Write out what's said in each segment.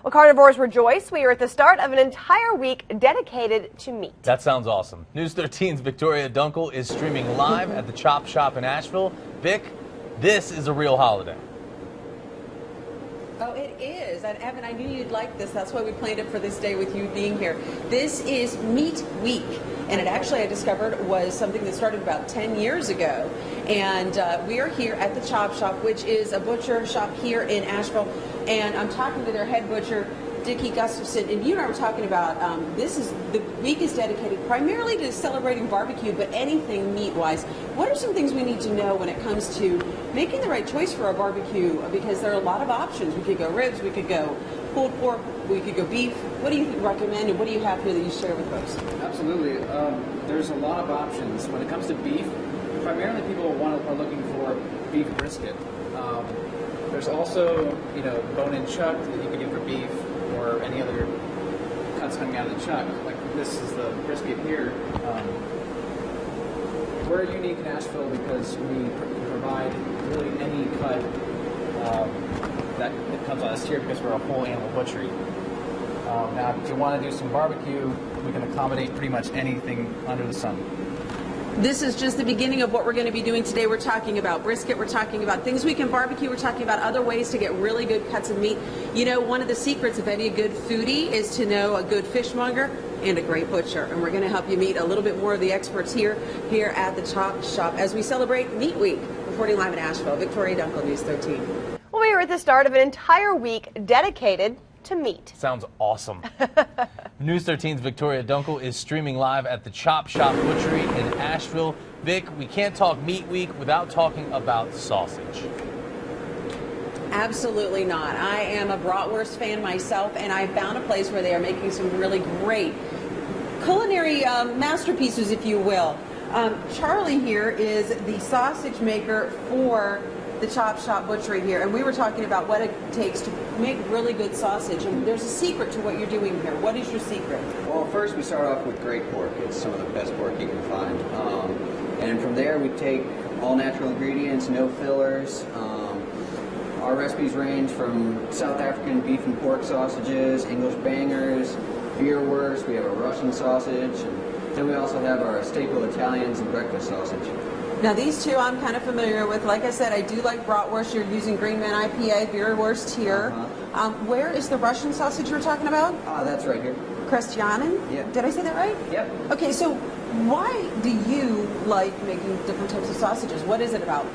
Well, carnivores rejoice. We are at the start of an entire week dedicated to meat. That sounds awesome. News 13's Victoria Dunkle is streaming live at the Chop Shop in Asheville. Vic, this is a real holiday. Oh, it is. And Evan, I knew you'd like this. That's why we planned it for this day with you being here. This is Meat Week. And it actually, I discovered, was something that started about 10 years ago. And we are here at the Chop Shop, which is a butcher shop here in Asheville. And I'm talking to their head butcher, Dickie Gustafson, and you and I were talking about the week is dedicated primarily to celebrating barbecue, but anything meat-wise. What are some things we need to know when it comes to making the right choice for our barbecue? Because there are a lot of options. We could go ribs, we could go pulled pork, we could go beef. What do you recommend, and what do you have here that you share with folks? Absolutely. There's a lot of options. When it comes to beef, primarily people are looking for beef brisket. There's also, bone-in chuck that you can get for beef, or any other cuts coming out of the chuck. Like this is the brisket here. We're unique in Asheville because we provide really any cut that comes on us here because we're a whole animal butchery. Now, if you want to do some barbecue, we can accommodate pretty much anything under the sun. This is just the beginning of what we're going to be doing today. We're talking about brisket, we're talking about things we can barbecue, we're talking about other ways to get really good cuts of meat. You know, one of the secrets of any good foodie is to know a good fishmonger and a great butcher. And we're going to help you meet a little bit more of the experts here at the Chop Shop as we celebrate Meat Week. Reporting live in Asheville, Victoria Dunkle, News 13. Well, we are at the start of an entire week dedicated to meat. Sounds awesome. News 13's Victoria Dunkle is streaming live at the Chop Shop Butchery in Asheville. Vic, we can't talk Meat Week without talking about sausage. Absolutely not. I am a bratwurst fan myself, and I found a place where they are making some really great culinary masterpieces, if you will. Charlie here is the sausage maker for the Chop Shop Butchery here, and we were talking about what it takes to make really good sausage, and there's a secret to what you're doing here. What is your secret? Well, first we start off with great pork. It's some of the best pork you can find. And from there we take all natural ingredients, no fillers. Our recipes range from South African beef and pork sausages, English bangers, beerwurst, we have a Russian sausage, and then we also have our staple Italians and breakfast sausage. Now these two I'm kind of familiar with. Like I said, I do like bratwurst. You're using Green Man IPA, beerwurst here. Where is the Russian sausage you were talking about? That's right here. Krestianen? Yeah. Did I say that right? Yep. Okay, so why do you like making different types of sausages? What is it about?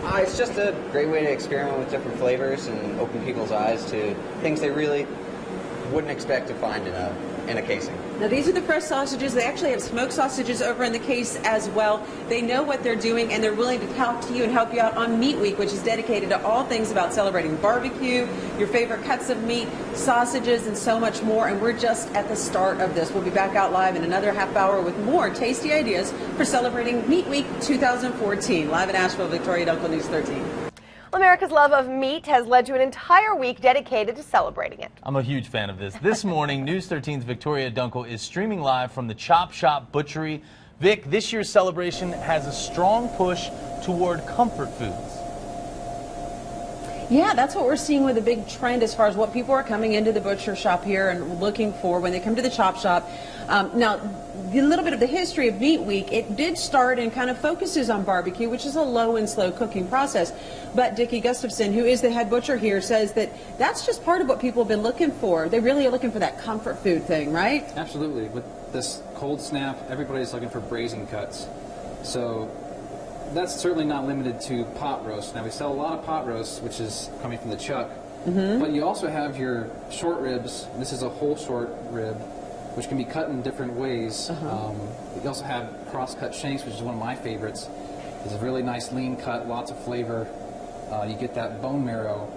It's just a great way to experiment with different flavors and open people's eyes to things they really wouldn't expect to find in a casing. Now these are the fresh sausages. They actually have smoked sausages over in the case as well. They know what they're doing, and they're willing to talk to you and help you out on Meat Week, which is dedicated to all things about celebrating barbecue, your favorite cuts of meat, sausages, and so much more. And we're just at the start of this. We'll be back out live in another half hour with more tasty ideas for celebrating Meat Week 2014. Live in Asheville, Victoria Dunkle, News 13. America's love of meat has led to an entire week dedicated to celebrating it. I'm a huge fan of this. This morning, News 13's Victoria Dunkle is streaming live from the Chop Shop Butchery. Vic, this year's celebration has a strong push toward comfort foods. Yeah, that's what we're seeing with a big trend as far as what people are coming into the butcher shop here and looking for when they come to the Chop Shop. Now, a little bit of the history of Meat Week, it did start and kind of focuses on barbecue, which is a low and slow cooking process. But Dickie Gustafson, who is the head butcher here, says that that's just part of what people have been looking for. They really are looking for that comfort food thing, right? Absolutely. With this cold snap, everybody's looking for braising cuts. So that's certainly not limited to pot roast. Now we sell a lot of pot roast, which is coming from the chuck. But you also have your short ribs. This is a whole short rib, which can be cut in different ways. You also have cross-cut shanks, which is one of my favorites. It's a really nice lean cut, lots of flavor. You get that bone marrow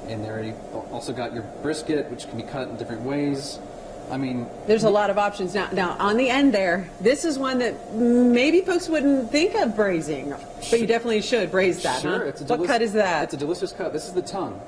in there. You also got your brisket, which can be cut in different ways. I mean, there's a lot of options. Now on the end there, this is one that maybe folks wouldn't think of braising, but you definitely should braise that. Sure. Huh? It's what cut is that? It's a delicious cut. This is the tongue.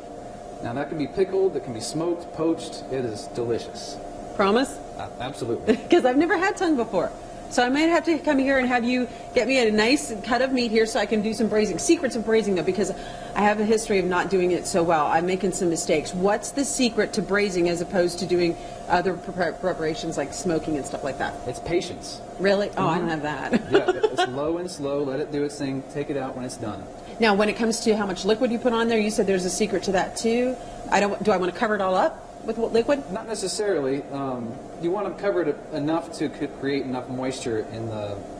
Now that can be pickled, it can be smoked, poached. It is delicious. Promise? Absolutely. Because I've never had tongue before. So I might have to come here and have you get me a nice cut of meat here so I can do some braising. Secrets of braising, though, because I have a history of not doing it so well. I'm making some mistakes. What's the secret to braising as opposed to doing other preparations like smoking and stuff like that? It's patience. Really? Oh, I don't have that. Yeah, it's low and slow. Let it do its thing. Take it out when it's done. Now, when it comes to how much liquid you put on there, you said there's a secret to that too. Do I want to cover it all up with liquid? Not necessarily. You want to cover it enough to create enough moisture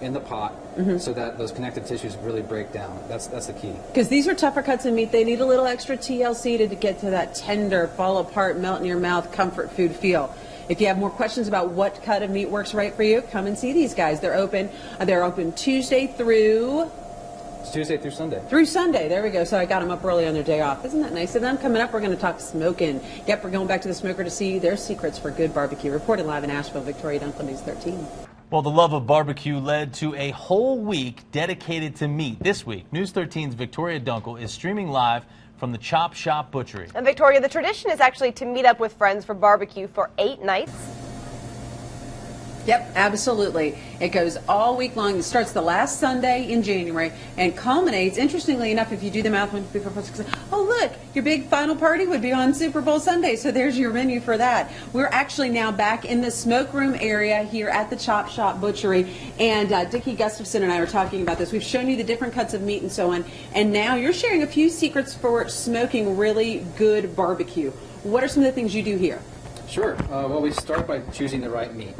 in the pot, so that those connective tissues really break down. That's the key. Because these are tougher cuts of meat. They need a little extra TLC to get to that tender, fall apart, melt in your mouth, comfort food feel. If you have more questions about what cut of meat works right for you, come and see these guys. They're open. They're open Tuesday through. It's Tuesday through Sunday. Through Sunday. There we go. So I got them up early on their day off. Isn't that nice? And then coming up, we're going to talk smoking. Yep, we're going back to the smoker to see their secrets for good barbecue. Reporting live in Asheville, Victoria Dunkle, News 13. Well, the love of barbecue led to a whole week dedicated to meat. This week, News 13's Victoria Dunkle is streaming live from the Chop Shop Butchery. And Victoria, the tradition is actually to meet up with friends for barbecue for 8 nights. Yep, absolutely. It goes all week long. It starts the last Sunday in January and culminates, interestingly enough, if you do the math, 1, 2, 3, 4, 5, 6, 7, oh, look, your big final party would be on Super Bowl Sunday. So there's your menu for that. We're actually now back in the smoke room area here at the Chop Shop Butchery. And Dickie Gustafson and I were talking about this. We've shown you the different cuts of meat and so on. And now you're sharing a few secrets for smoking really good barbecue. What are some of the things you do here? Sure. Well, we start by choosing the right meat.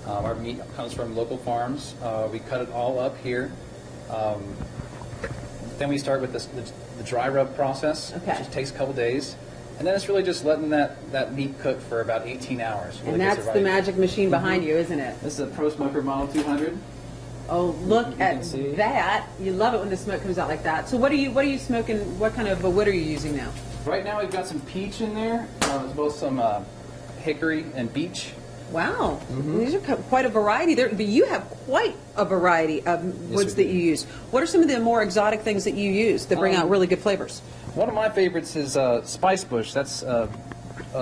Our meat comes from local farms. We cut it all up here. Then we start with the dry rub process, which takes a couple days. And then it's really just letting that meat cook for about 18 hours. Really and that's the magic machine behind you, isn't it? This is a Pro Smoker Model 200. Oh, look at that. You love it when the smoke comes out like that. So what are you smoking? What kind of wood are you using now? Right now we've got some peach in there, as well as some hickory and beech. Wow, these are quite a variety. But you have quite a variety of woods that you use. What are some of the more exotic things that you use that bring out really good flavors? One of my favorites is spice bush. That's a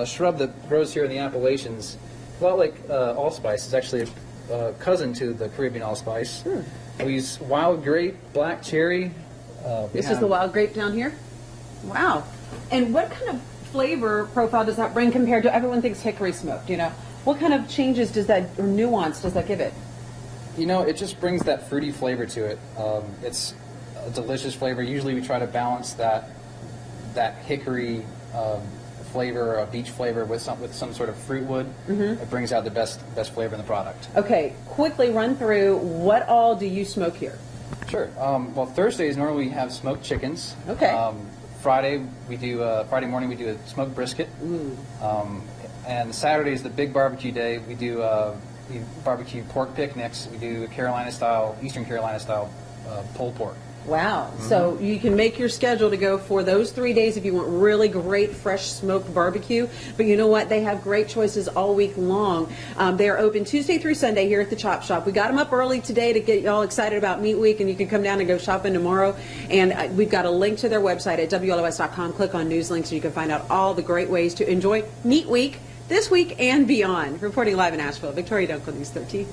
shrub that grows here in the Appalachians. A lot like allspice. It's actually a cousin to the Caribbean allspice. We use wild grape, black cherry. This is the wild grape down here? Wow. And what kind of flavor profile does that bring compared to, everyone thinks hickory smoked, you know? What kind of changes does that, or nuance does that give it? You know, it just brings that fruity flavor to it. It's a delicious flavor. Usually we try to balance that hickory flavor, or beech flavor with some sort of fruit wood. It brings out the best flavor in the product. Okay, quickly run through, what all do you smoke here? Sure. Well, Thursdays normally we have smoked chickens. Okay. Friday morning we do a smoked brisket. And Saturday is the big barbecue day. We do we barbecue pork picnics. We do Eastern Carolina style pulled pork. Wow. So you can make your schedule to go for those 3 days if you want really great fresh smoked barbecue. But you know what? They have great choices all week long. They are open Tuesday through Sunday here at the Chop Shop. We got them up early today to get y'all excited about Meat Week, and you can come down and go shopping tomorrow. And we've got a link to their website at WLOS.com. Click on News Links, and you can find out all the great ways to enjoy Meat Week this week and beyond. Reporting live in Asheville, Victoria Dunkle, News 13.